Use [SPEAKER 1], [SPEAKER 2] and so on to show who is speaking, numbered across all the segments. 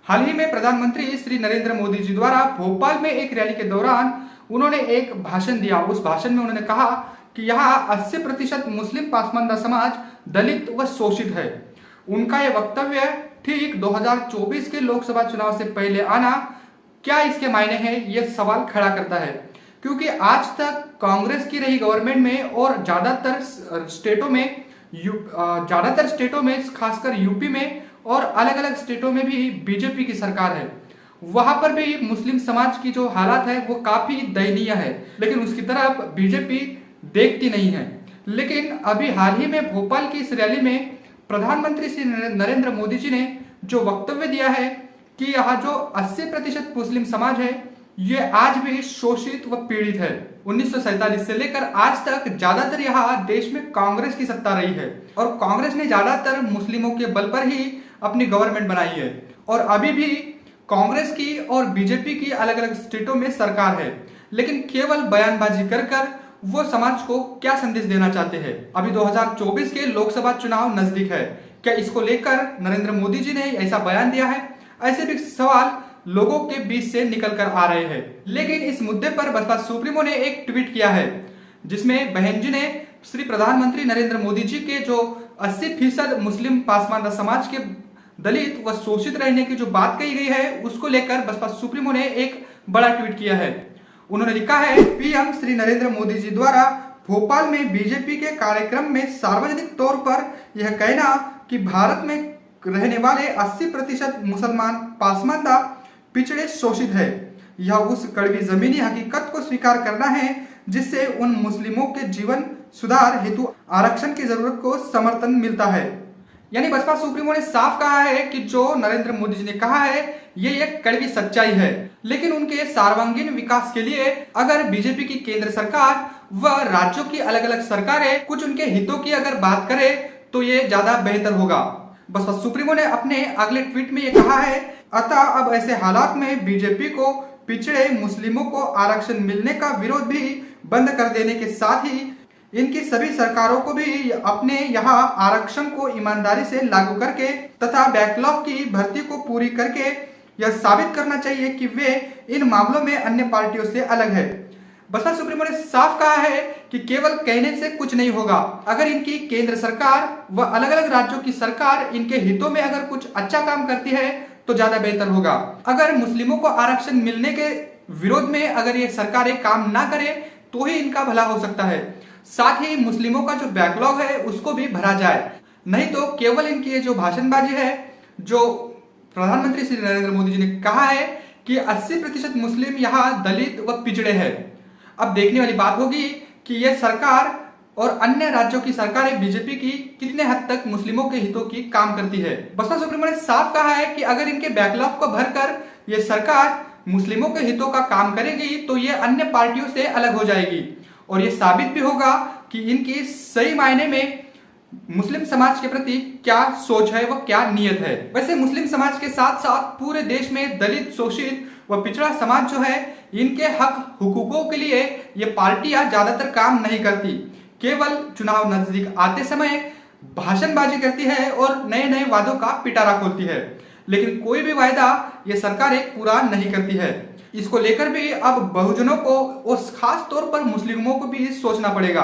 [SPEAKER 1] हाल ही में प्रधानमंत्री श्री नरेंद्र मोदी जी द्वारा भोपाल में एक रैली के दौरान उन्होंने एक भाषण दिया। उस भाषण में उन्होंने कहा कि यहाँ 80% मुस्लिम पासमानदा समाज दलित व शोषित है। उनका यह वक्तव्य ठीक 2024 के लोकसभा चुनाव से पहले आना क्या इसके मायने हैं, यह सवाल खड़ा करता है। क्योंकि आज तक कांग्रेस की रही गवर्नमेंट में और ज्यादातर स्टेटों में खासकर यूपी में और अलग अलग स्टेटों में भी बीजेपी की सरकार है। वहां पर भी मुस्लिम समाज की जो हालात है वो काफी दयनीय है, लेकिन उसकी तरफ बीजेपी देखती नहीं है। लेकिन अभी हाल ही में भोपाल की इस रैली में प्रधानमंत्री श्री नरेंद्र मोदी जी ने जो वक्तव्य दिया है कि यहाँ जो 80% मुस्लिम समाज है ये आज भी शोषित व पीड़ित है। 1947 से लेकर आज तक ज्यादातर यहाँ देश में कांग्रेस की सत्ता रही है और कांग्रेस ने ज्यादातर मुस्लिमों के बल पर ही अपनी गवर्नमेंट बनाई है और अभी भी कांग्रेस की और बीजेपी की अलग अलग स्टेटों में सरकार है। लेकिन केवल बयानबाजी कर कर वो समाज को क्या संदेश देना चाहते हैं। अभी 2024 के लोकसभा चुनाव नजदीक है, क्या इसको लेकर नरेंद्र मोदी जी ने ऐसा बयान दिया है? ऐसे भी सवाल लोगों के बीच से निकल कर आ रहे हैं। लेकिन इस मुद्दे पर बसपा सुप्रीमो ने एक ट्वीट किया है जिसमें बहन जी ने श्री प्रधानमंत्री नरेंद्र मोदी जी के जो 80% मुस्लिम पासमानदा समाज के दलित व शोषित रहने की जो बात कही गई है उसको लेकर बसपा सुप्रीमो ने एक बड़ा ट्वीट किया है। उन्होंने लिखा है, पीएम श्री नरेंद्र मोदी जी द्वारा भोपाल में बीजेपी के कार्यक्रम में सार्वजनिक तौर पर यह कहना कि भारत में रहने वाले 80% मुसलमान पासमानदा पिछड़े शोषित है, यह उस कड़वी जमीनी हकीकत को स्वीकार करना है जिससे उन मुस्लिमों के जीवन सुधार हेतु आरक्षण की जरूरत को समर्थन मिलता है। यानी बसपा सुप्रीमो ने साफ कहा है कि जो नरेंद्र मोदी जी ने कहा है ये एक कड़वी सच्चाई है। लेकिन उनके सर्वांगीण विकास के लिए अगर बीजेपी की केंद्र सरकार व राज्यों की अलग अलग सरकारें कुछ उनके हितों की अगर बात करे तो ये ज्यादा बेहतर होगा। बसपा सुप्रीमो ने अपने अगले ट्वीट में ये कहा है, अतः अब ऐसे हालात में बीजेपी को पिछड़े मुस्लिमों को आरक्षण मिलने का विरोध भी बंद कर देने के साथ ही इनकी सभी सरकारों को भी अपने यहाँ आरक्षण को ईमानदारी से लागू करके तथा बैकलॉग की भर्ती को पूरी करके यह साबित करना चाहिए कि वे इन मामलों में अन्य पार्टियों से अलग है। बसपा सुप्रीमो ने साफ कहा है कि केवल कहने से कुछ नहीं होगा। अगर इनकी केंद्र सरकार व अलग अलग राज्यों की सरकार इनके हितों में अगर कुछ अच्छा काम करती है तो ज्यादा बेहतर होगा। अगर मुस्लिमों को आरक्षण मिलने के विरोध में अगर ये सरकारें काम ना करे तो ही इनका भला हो सकता है। साथ ही मुस्लिमों का जो बैकलॉग है उसको भी भरा जाए, नहीं तो केवल इनकी ये जो भाषणबाजी है, जो प्रधानमंत्री श्री नरेंद्र मोदी जी ने कहा है कि 80% मुस्लिम यहाँ दलित व पिछड़े हैं। अब देखने वाली बात होगी कि यह सरकार और अन्य राज्यों की सरकारें बीजेपी की कितने हद तक मुस्लिमों के हितों की काम करती है। बसपा सुप्रीमो ने साफ कहा है कि अगर इनके बैकलॉग को भरकर यह सरकार मुस्लिमों के हितों का काम करेगी तो ये अन्य पार्टियों से अलग हो जाएगी और ये साबित भी होगा कि इनकी सही मायने में मुस्लिम समाज के प्रति क्या सोच है, वह क्या नियत है। वैसे मुस्लिम समाज के साथ साथ पूरे देश में दलित, शोषित व पिछड़ा समाज जो है इनके हक हुकूकों के लिए ये पार्टियां ज्यादातर काम नहीं करती, केवल चुनाव नजदीक आते समय भाषणबाजी करती है और नए नए वादों का पिटारा खोलती है। लेकिन कोई भी वायदा ये सरकारें पूरा नहीं करती है। इसको लेकर भी अब बहुजनों को और खास तौर पर मुस्लिमों को भी सोचना पड़ेगा।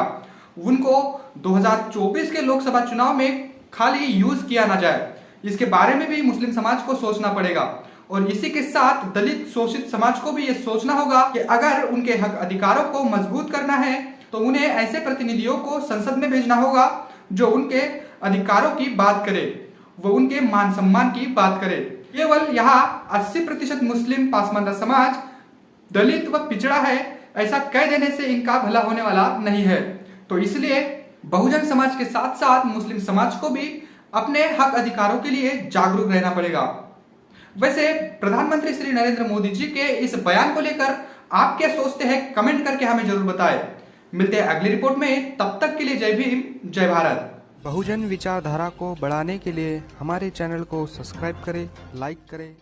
[SPEAKER 1] उनको 2024 के लोकसभा चुनाव में खाली यूज किया ना जाए, इसके बारे में भी मुस्लिम समाज को सोचना पड़ेगा। और इसी के साथ दलित शोषित समाज को भी ये सोचना होगा कि अगर उनके हक अधिकारों को मजबूत करना है तो उन्हें ऐसे प्रतिनिधियों को संसद में भेजना होगा जो उनके अधिकारों की बात करे, वो उनके मान सम्मान की बात करे। केवल यहाँ 80% मुस्लिम पासमानदा समाज दलित व पिछड़ा है ऐसा कह देने से इनका भला होने वाला नहीं है। तो इसलिए बहुजन समाज के साथ साथ मुस्लिम समाज को भी अपने हक अधिकारों के लिए जागरूक रहना पड़ेगा। वैसे प्रधानमंत्री श्री नरेंद्र मोदी जी के इस बयान को लेकर आप क्या सोचते हैं, कमेंट करके हमें जरूर बताएं। मिलते हैं अगली रिपोर्ट में, तब तक के लिए जय भीम, जय भारत।
[SPEAKER 2] बहुजन विचारधारा को बढ़ाने के लिए हमारे चैनल को सब्सक्राइब करें, लाइक करें।